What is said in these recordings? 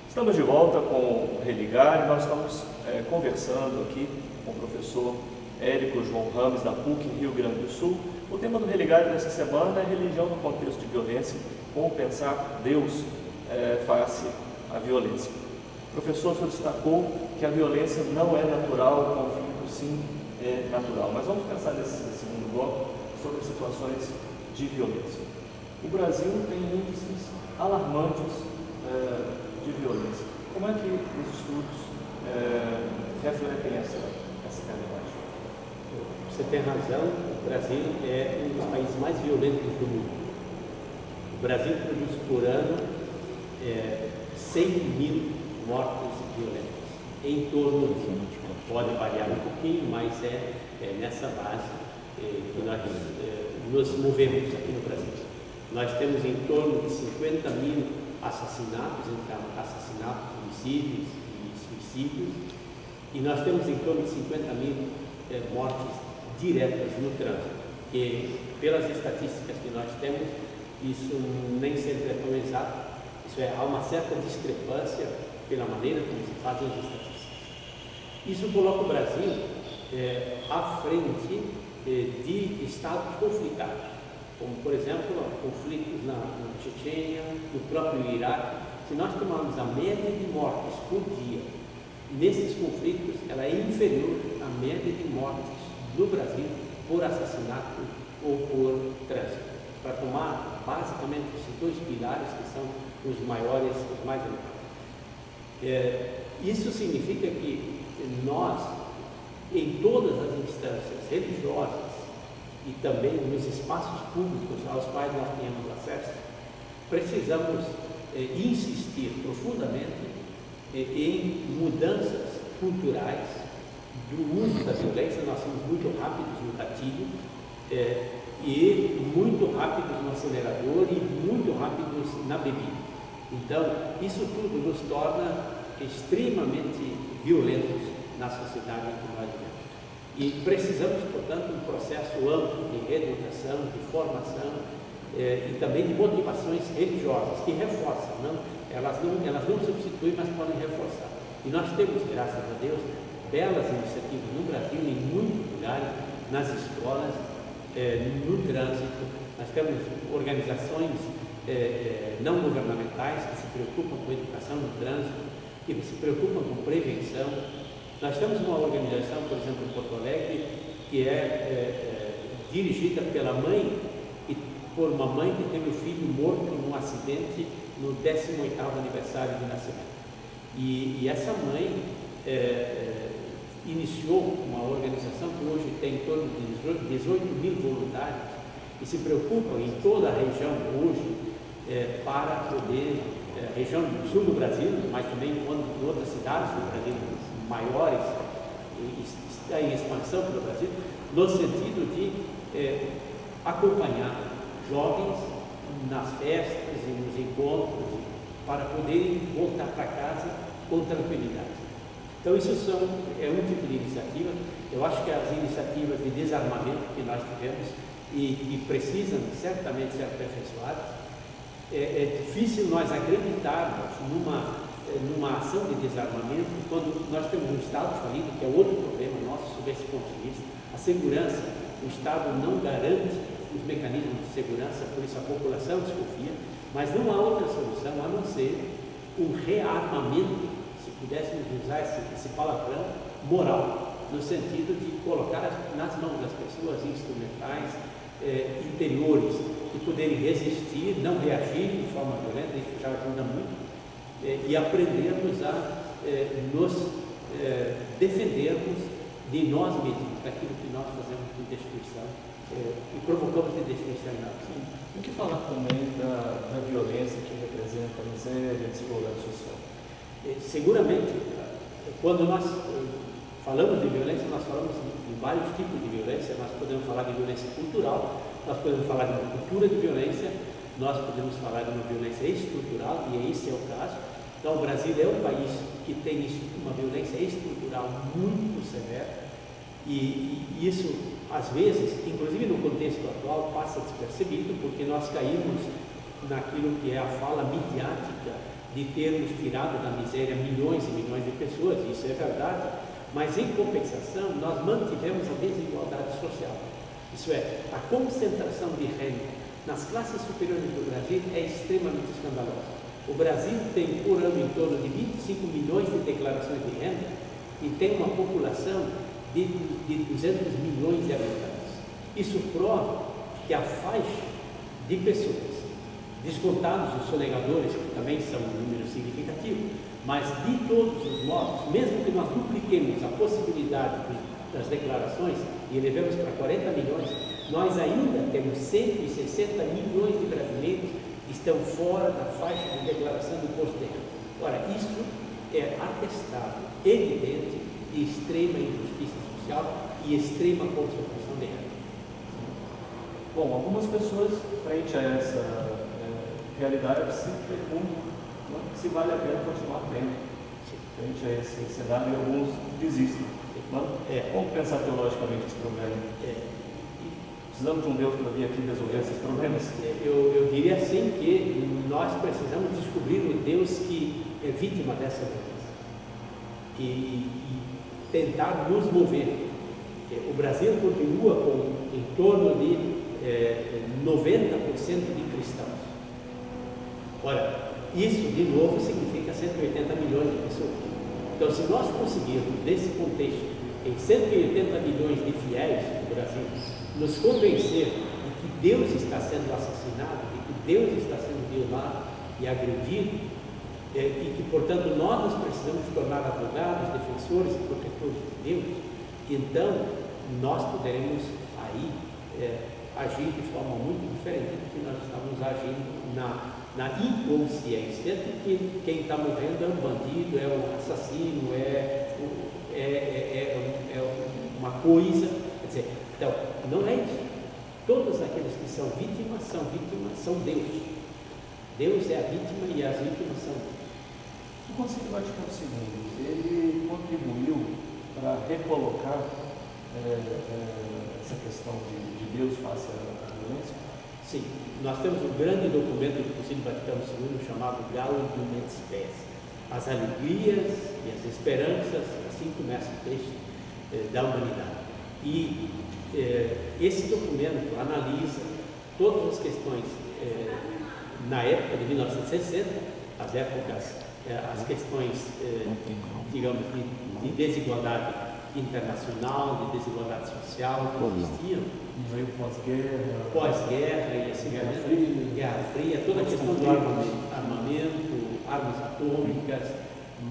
Estamos de volta com o Religar e nós estamos conversando aqui com o professor Érico João Ramos, da PUC Rio Grande do Sul. O tema do Religar dessa semana é religião no contexto de violência, como pensar Deus face à violência. O professor só destacou que a violência não é natural, o conflito sim é natural. Mas vamos pensar nesse segundo bloco sobre situações de violência. O Brasil tem índices alarmantes de violência. Como é que os estudos refletem essa realidade? Você tem razão, o Brasil é um dos países mais violentos do mundo. O Brasil produz por ano 100 mil mortes violentas. Em torno, pode variar um pouquinho, mas é nessa base que nós nos movemos aqui no Brasil. Nós temos em torno de 50 mil assassinatos, entre assassinatos, homicídios e suicídios, e nós temos em torno de 50 mil mortes diretas no trânsito, que pelas estatísticas que nós temos, isso nem sempre é tão exato, há uma certa discrepância pela maneira como se fazem as estatísticas. Isso coloca o Brasil à frente de estados conflitados, como, por exemplo, conflitos na Chechênia, no próprio Iraque. Se nós tomarmos a média de mortes por dia nesses conflitos, ela é inferior à média de mortes do Brasil por assassinato ou por trânsito. Para tomar, basicamente, esses dois pilares que são os maiores, os mais elevados. Isso significa que nós, em todas as instâncias religiosas, e também nos espaços públicos aos quais nós temos acesso, precisamos insistir profundamente em mudanças culturais do uso da violência. Nós somos muito rápidos no gatilho e muito rápidos no acelerador e muito rápidos na bebida. Então, isso tudo nos torna extremamente violentos na sociedade em que nós vivemos. E precisamos, portanto, de um processo amplo de reeducação, de formação e também de motivações religiosas que reforçam, elas não substituem, mas podem reforçar. E nós temos, graças a Deus, belas iniciativas no Brasil, em muitos lugares, nas escolas, no trânsito. Nós temos organizações não governamentais que se preocupam com a educação no trânsito, que se preocupam com prevenção. Nós temos uma organização, por exemplo, em Porto Alegre, que é dirigida pela mãe, e por uma mãe que teve o filho morto num acidente no 18º aniversário de nascimento. E essa mãe iniciou uma organização que hoje tem em torno de 18 mil voluntários e se preocupam em toda a região hoje para poder, região do sul do Brasil, mas também em outras cidades do Brasil maiores, está em expansão pelo Brasil, no sentido de acompanhar jovens nas festas e nos encontros para poderem voltar para casa com tranquilidade. Então isso é um tipo de iniciativa. Eu acho que as iniciativas de desarmamento que nós tivemos e que precisam certamente ser aperfeiçoadas, é difícil nós acreditarmos numa ação de desarmamento quando nós temos um Estado falido, que é outro problema nosso sob esse ponto de vista. A segurança, o Estado não garante os mecanismos de segurança, por isso a população desconfia, mas não há outra solução a não ser um rearmamento, se pudéssemos usar esse palavrão, moral, no sentido de colocar nas mãos das pessoas instrumentais interiores que poderem resistir, não reagir de forma violenta. Isso já ajuda muito. E aprendermos a nos defendermos de nós mesmos, daquilo que nós fazemos de destruição e provocamos de destruição em nós. O que falar também da violência que representa a miséria e a desigualdade social? Seguramente, quando nós falamos de violência, nós falamos de vários tipos de violência. Nós podemos falar de violência cultural, nós podemos falar de uma cultura de violência, nós podemos falar de uma violência estrutural, e esse é o caso. Então, o Brasil é um país que tem uma violência estrutural muito severa, e isso, às vezes, inclusive no contexto atual, passa despercebido, porque nós caímos naquilo que é a fala midiática de de termos tirado da miséria milhões e milhões de pessoas, isso é verdade, mas em compensação nós mantivemos a desigualdade social. Isso é, a concentração de renda nas classes superiores do Brasil é extremamente escandalosa. O Brasil tem por ano em torno de 25 milhões de declarações de renda e tem uma população de 200 milhões de habitantes. Isso prova que a faixa de pessoas, descontados os sonegadores, que também são um número significativo, mas de todos os modos, mesmo que nós dupliquemos a possibilidade das declarações e elevemos para 40 milhões, nós ainda temos 160 milhões de brasileiros que estão fora da faixa de declaração do imposto de renda. Ora, isso é atestado, evidente, de extrema injustiça social e extrema concentração de renda. Bom, algumas pessoas, frente a essa realidade, se perguntam se vale a pena continuar tendo frente a esse cenário, e alguns desistem. Como pensar teologicamente esse problema? Precisamos de um Deus para vir aqui resolver esses problemas? Eu diria assim que nós precisamos descobrir o Deus que é vítima dessa violência e tentar nos mover. O Brasil continua com em torno de 90% de cristãos. Ora, isso de novo significa 180 milhões de pessoas. Então, se nós conseguirmos, nesse contexto, em 180 milhões de fiéis no Brasil, nos convencer de que Deus está sendo assassinado, de que Deus está sendo violado e agredido, e que, portanto, nós nos precisamos tornar advogados, defensores e protetores de Deus, então nós poderemos aí agir de forma muito diferente do que nós estamos agindo na inconsciência de que quem está morrendo é um bandido, é um assassino, é uma coisa. Quer dizer, então, não é isso. Todos aqueles que são vítimas são Deus. Deus é a vítima e as vítimas são Deus. O Concílio Vaticano II, ele contribuiu para recolocar essa questão de Deus face à violência? Sim, nós temos um grande documento do Concílio Vaticano II chamado Gaudium et Spes, as alegrias e as esperanças, assim começa o texto da humanidade. E esse documento analisa todas as questões na época de 1960, as questões, digamos, de desigualdade internacional, de desigualdade social que existiam. Veio Pós-guerra e assim, Guerra Fria, toda a questão do armamento, armas atômicas,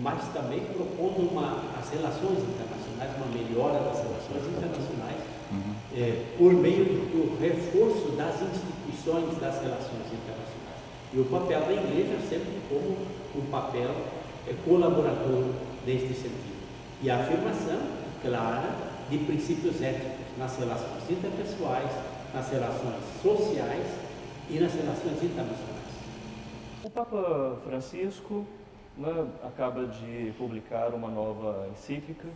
mas também propondo as relações internacionais, uma melhora das relações internacionais, por meio do reforço das instituições das relações internacionais. E o papel da Igreja sempre como um papel colaborador neste sentido. E a afirmação clara de princípios éticos nas relações interpessoais, nas relações sociais e nas relações internacionais. O Papa Francisco acaba de publicar uma nova encíclica,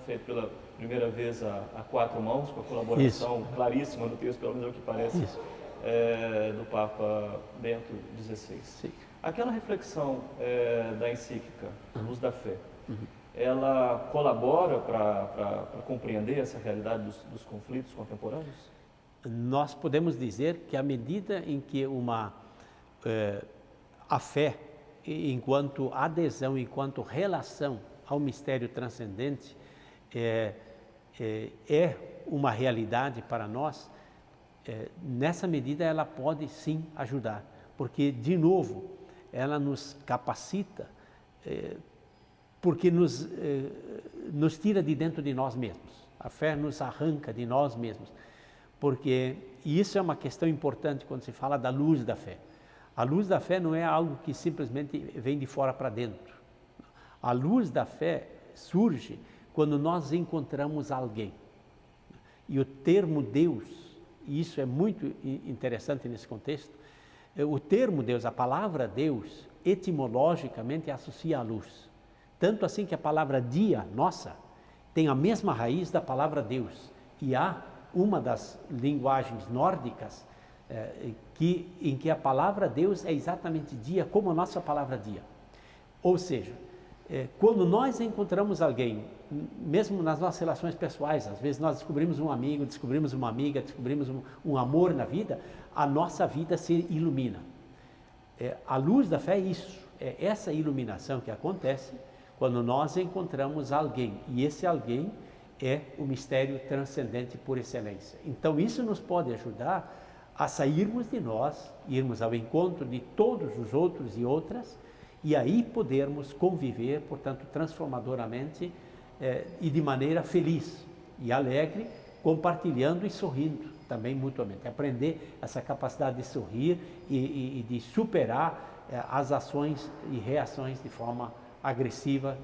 feita pela primeira vez a quatro mãos, com a colaboração claríssima no texto, pelo menos é o que parece, do Papa Bento XVI. Sim. Aquela reflexão da encíclica, Luz da Fé, ela colabora para compreender essa realidade dos conflitos contemporâneos? Nós podemos dizer que à medida em que a fé, enquanto adesão, enquanto relação ao mistério transcendente, é uma realidade para nós, nessa medida ela pode sim ajudar, porque de novo ela nos capacita, porque nos tira de dentro de nós mesmos. A fé nos arranca de nós mesmos, e isso é uma questão importante quando se fala da luz da fé. A luz da fé não é algo que simplesmente vem de fora para dentro. A luz da fé surge quando nós encontramos alguém. E o termo Deus, e isso é muito interessante nesse contexto, o termo Deus, a palavra Deus, etimologicamente associa à luz. Tanto assim que a palavra dia, nossa, tem a mesma raiz da palavra Deus. E há uma das linguagens nórdicas em que a palavra Deus é exatamente dia, como a nossa palavra dia. Ou seja, quando nós encontramos alguém, mesmo nas nossas relações pessoais, às vezes nós descobrimos um amigo, descobrimos uma amiga, descobrimos um amor na vida, a nossa vida se ilumina. A luz da fé é isso, é essa iluminação que acontece quando nós encontramos alguém, e esse alguém é o mistério transcendente por excelência. Então isso nos pode ajudar a sairmos de nós, irmos ao encontro de todos os outros e outras, e aí podermos conviver, portanto, transformadoramente e de maneira feliz e alegre, compartilhando e sorrindo também mutuamente. Aprender essa capacidade de sorrir e de superar as ações e reações de forma agressiva,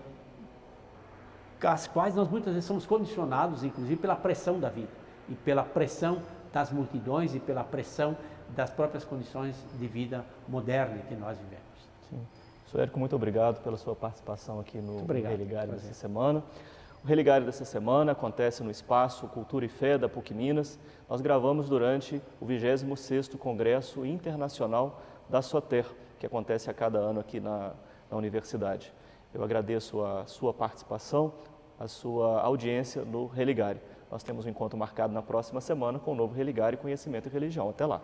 as quais nós muitas vezes somos condicionados, inclusive, pela pressão da vida e pela pressão das multidões e pela pressão das próprias condições de vida moderna que nós vivemos. Sim. Sr. Érico, muito obrigado pela sua participação aqui no Religário dessa semana. O Religário dessa semana acontece no Espaço Cultura e Fé da PUC Minas. Nós gravamos durante o 26º Congresso Internacional da SOTER, que acontece a cada ano aqui na universidade. Eu agradeço a sua participação, a sua audiência no Religário. Nós temos um encontro marcado na próxima semana com o novo Religário Conhecimento e Religião. Até lá!